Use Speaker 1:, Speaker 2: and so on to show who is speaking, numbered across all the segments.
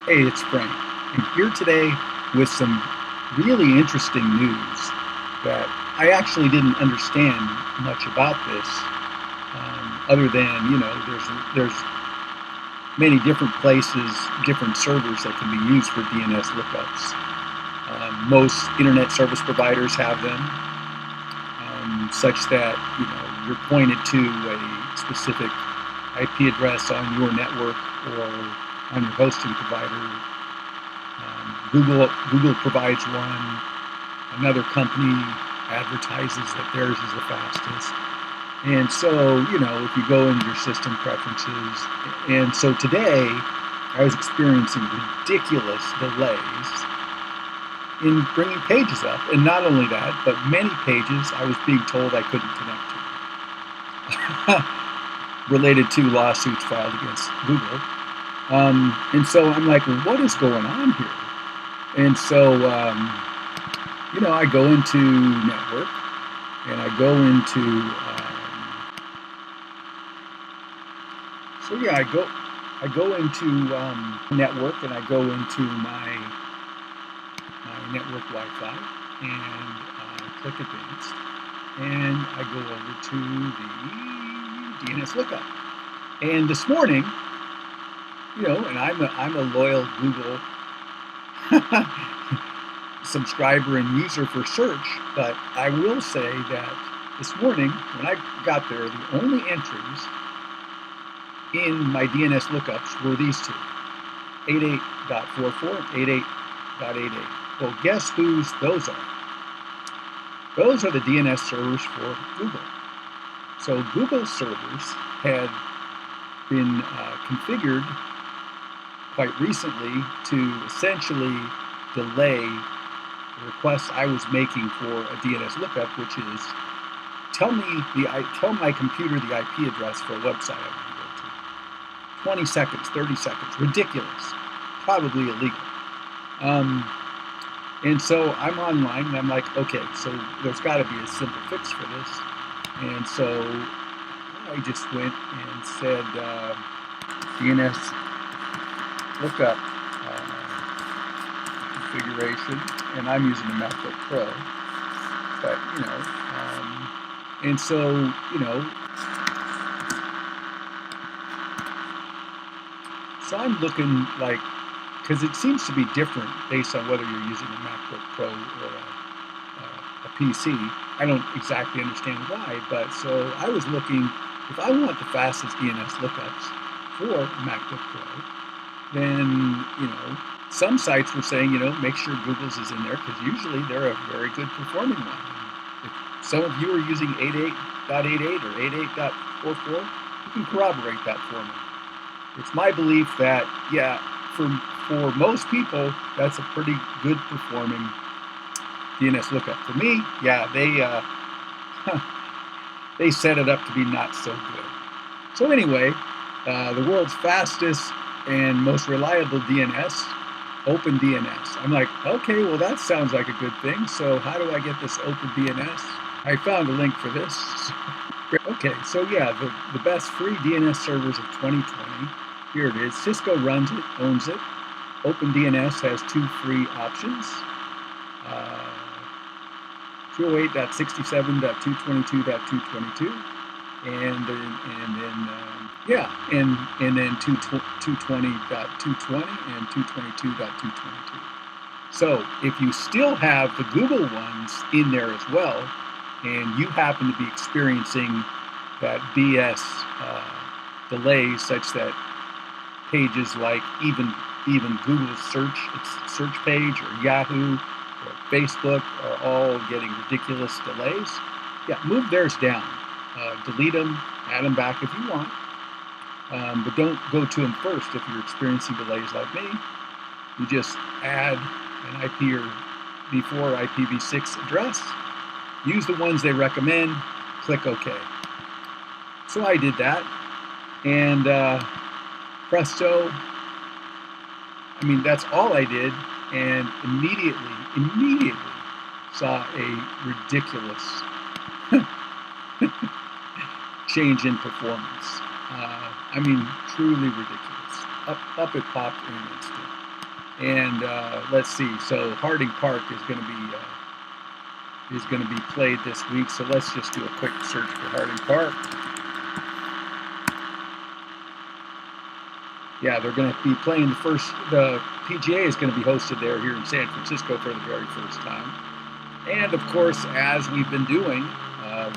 Speaker 1: Hey, it's Frank, and here today with some really interesting news that I actually didn't understand much about this, other than there's many different places, different servers that can be used for DNS lookups. Most internet service providers have them, such that you're pointed to a specific IP address on your network or on your hosting provider. Google provides one. Another company advertises that theirs is the fastest. And so, if you go into your system preferences, and so today I was experiencing ridiculous delays in bringing pages up. And not only that, but many pages I was being told I couldn't connect to related to lawsuits filed against Google. And so I'm like, well, what is going on here? And so, I go into network and I go into, I go into network and I go into my network Wi-Fi and click advanced and I go over to the DNS lookup. And this morning, and I'm a loyal Google subscriber and user for search, but I will say that this morning when I got there, the only entries in my DNS lookups were these two, 88.44 and 88.88. Well, guess whose those are? Those are the DNS servers for Google. So Google servers had been configured quite recently to essentially delay the request I was making for a DNS lookup, which is tell my computer the IP address for a website I want to go to. 20 seconds, 30 seconds, ridiculous, probably illegal. And so I'm online and I'm like, okay, so there's got to be a simple fix for this. And so I just went and said DNS lookup configuration, and I'm using a MacBook Pro, but and so so I'm looking like, because it seems to be different based on whether you're using a MacBook Pro or a PC. I don't exactly understand why, but so I was looking, if I want the fastest DNS lookups for a MacBook Pro, then some sites were saying make sure Google's is in there because usually they're a very good performing one. If some of you are using 88.88 or 88.44, you can corroborate that for me. It's my belief that for most people that's a pretty good performing DNS lookup. For me, they set it up to be not so good. So anyway, the world's fastest and most reliable DNS, OpenDNS. I'm like, okay, well that sounds like a good thing. So how do I get this OpenDNS? I found a link for this. Okay, so the best free DNS servers of 2020. Here it is. Cisco runs it, owns it. OpenDNS has two free options. 208.67.222.222 and then 220.220 and 222.222. So if you still have the Google ones in there as well, and you happen to be experiencing that BS delay such that pages like even Google's search page or Yahoo or Facebook are all getting ridiculous delays, move theirs down. Delete them, add them back if you want, but don't go to them first if you're experiencing delays like me. You just add an IP or v4 IPv6 address, use the ones they recommend, click OK. So I did that, and presto, that's all I did, and immediately saw a ridiculous change in performance. Truly ridiculous. Up it popped in an instant. And let's see. So Harding Park is going to be played this week. So let's just do a quick search for Harding Park. Yeah, they're going to be playing the PGA is going to be hosted there here in San Francisco for the very first time. And of course, as we've been doing,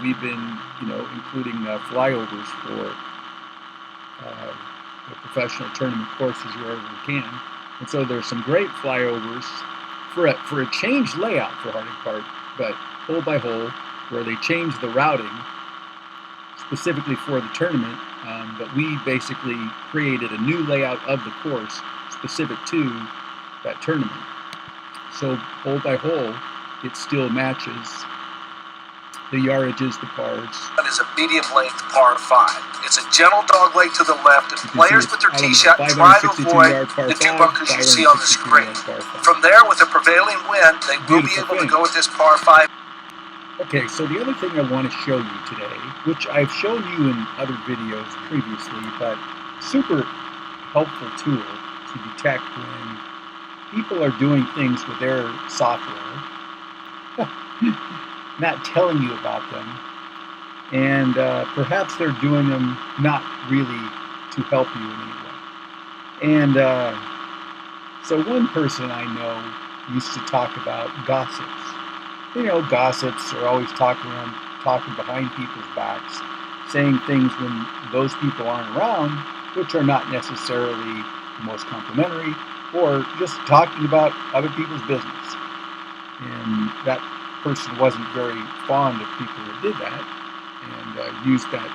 Speaker 1: we've been, including flyovers for the professional tournament courses wherever we can. And so there's some great flyovers for a changed layout for Harding Park, but hole by hole, where they changed the routing specifically for the tournament. But we basically created a new layout of the course specific to that tournament. So hole by hole, it still matches the yardages, the pars.
Speaker 2: That is a medium length par 5. It's a gentle dog leg to the left, and players with their tee shot try to avoid the 2 bunkers you see on the screen. From there, with a prevailing wind, they will be able to go with this par 5.
Speaker 1: Okay, so the other thing I want to show you today, which I've shown you in other videos previously, but super helpful tool to detect when people are doing things with their software, not telling you about them, and perhaps they're doing them not really to help you in any way. And so one person I know used to talk about gossips. Gossips are always talking behind people's backs, saying things when those people aren't around, which are not necessarily the most complimentary, or just talking about other people's business. And that person wasn't very fond of people that did that, and used that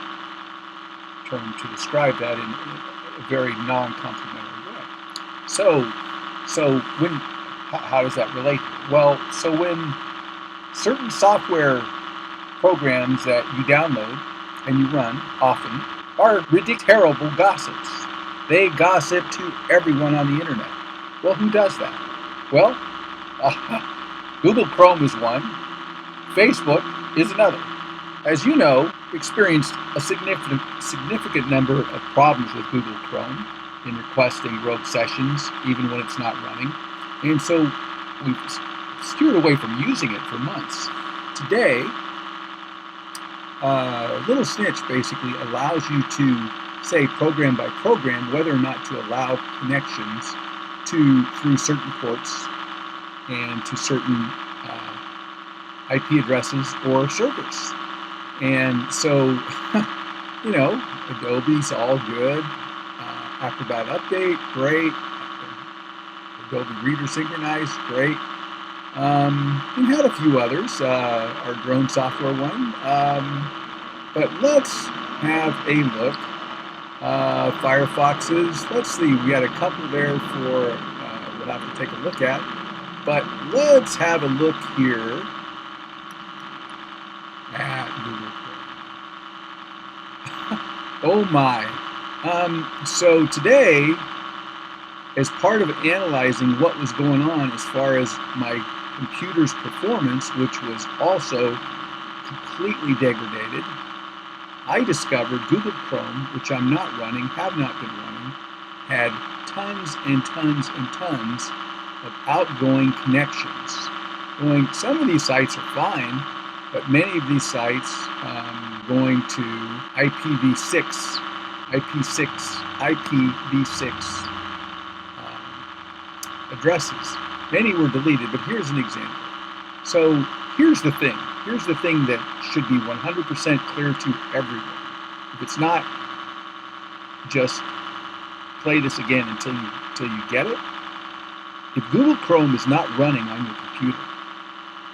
Speaker 1: term to describe that in a very non-complimentary way. So how does that relate? Well, so when certain software programs that you download and you run often are ridiculous, terrible gossips. They gossip to everyone on the internet. Well, who does that? Well, Google Chrome is one. Facebook is another. As you know, experienced a significant number of problems with Google Chrome in requesting rogue sessions, even when it's not running. And so we've steered away from using it for months. Today, Little Snitch basically allows you to say program by program whether or not to allow connections through certain ports and to certain IP addresses or servers. And so, Adobe's all good. Acrobat Update, great. Adobe Reader Synchronize, great. We had a few others, our drone software one. But let's have a look. Firefoxes, let's see, we had a couple there for, we'll have to take a look at. But let's have a look here at Google Chrome. Oh my. So today, as part of analyzing what was going on as far as my computer's performance, which was also completely degraded, I discovered Google Chrome, which I'm not running, have not been running, had tons and tons and tons of outgoing connections. Some of these sites are fine, but many of these sites going to IPv6 addresses. Many were deleted, but here's an example. So here's the thing. Here's the thing that should be 100% clear to everyone. If it's not, just play this again until you get it. If Google Chrome is not running on your computer,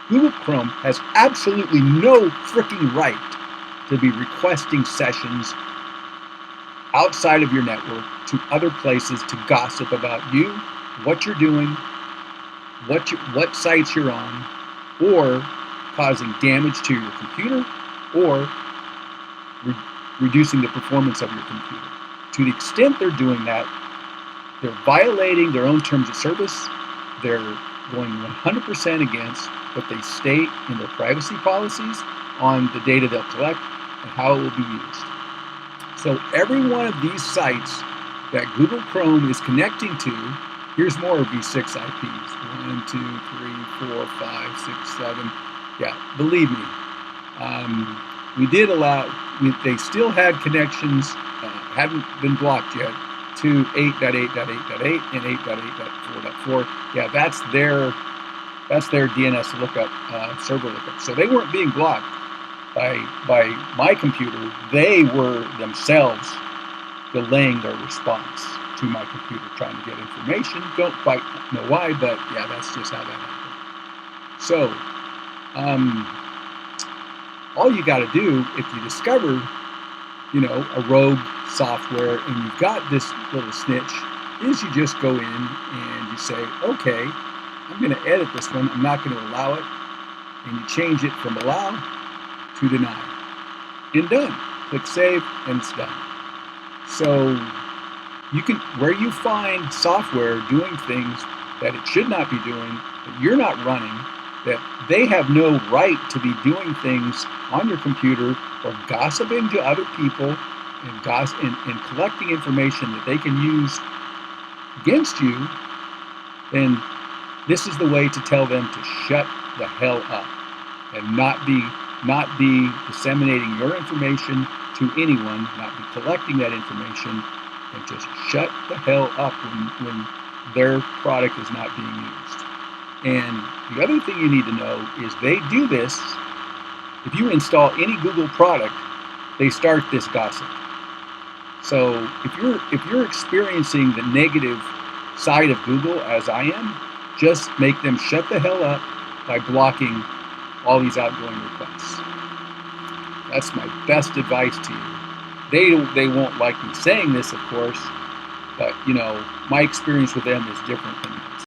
Speaker 1: Google Chrome has absolutely no freaking right to be requesting sessions outside of your network to other places to gossip about you, what you're doing, what sites you're on, or causing damage to your computer, or reducing the performance of your computer. To the extent they're doing that, they're violating their own terms of service. They're going 100% against what they state in their privacy policies on the data they'll collect and how it will be used. So every one of these sites that Google Chrome is connecting to Here's more V6 IPs. 1, 2, 3, 4, 5, 6, 7. Yeah, believe me. We did allow, they still had connections, hadn't been blocked yet, to 8.8.8.8 and 8.8.4.4. Yeah, that's their DNS lookup, server lookup. So they weren't being blocked by my computer. They were themselves delaying their response to my computer, trying to get information. Don't quite know why, but yeah, that's just how that happened. So, all you got to do if you discover, a rogue software and you've got this little snitch, is you just go in and you say, okay, I'm going to edit this one. I'm not going to allow it. And you change it from allow to deny. And done. Click save and it's done. So you can, where you find software doing things that it should not be doing, that you're not running, that they have no right to be doing things on your computer or gossiping to other people and collecting information that they can use against you, then this is the way to tell them to shut the hell up and not be disseminating your information to anyone, not be collecting that information, and just shut the hell up when their product is not being used. And the other thing you need to know is they do this. If you install any Google product, they start this gossip. So if you're experiencing the negative side of Google as I am, just make them shut the hell up by blocking all these outgoing requests. That's my best advice to you. They won't like me saying this, of course, but my experience with them is different than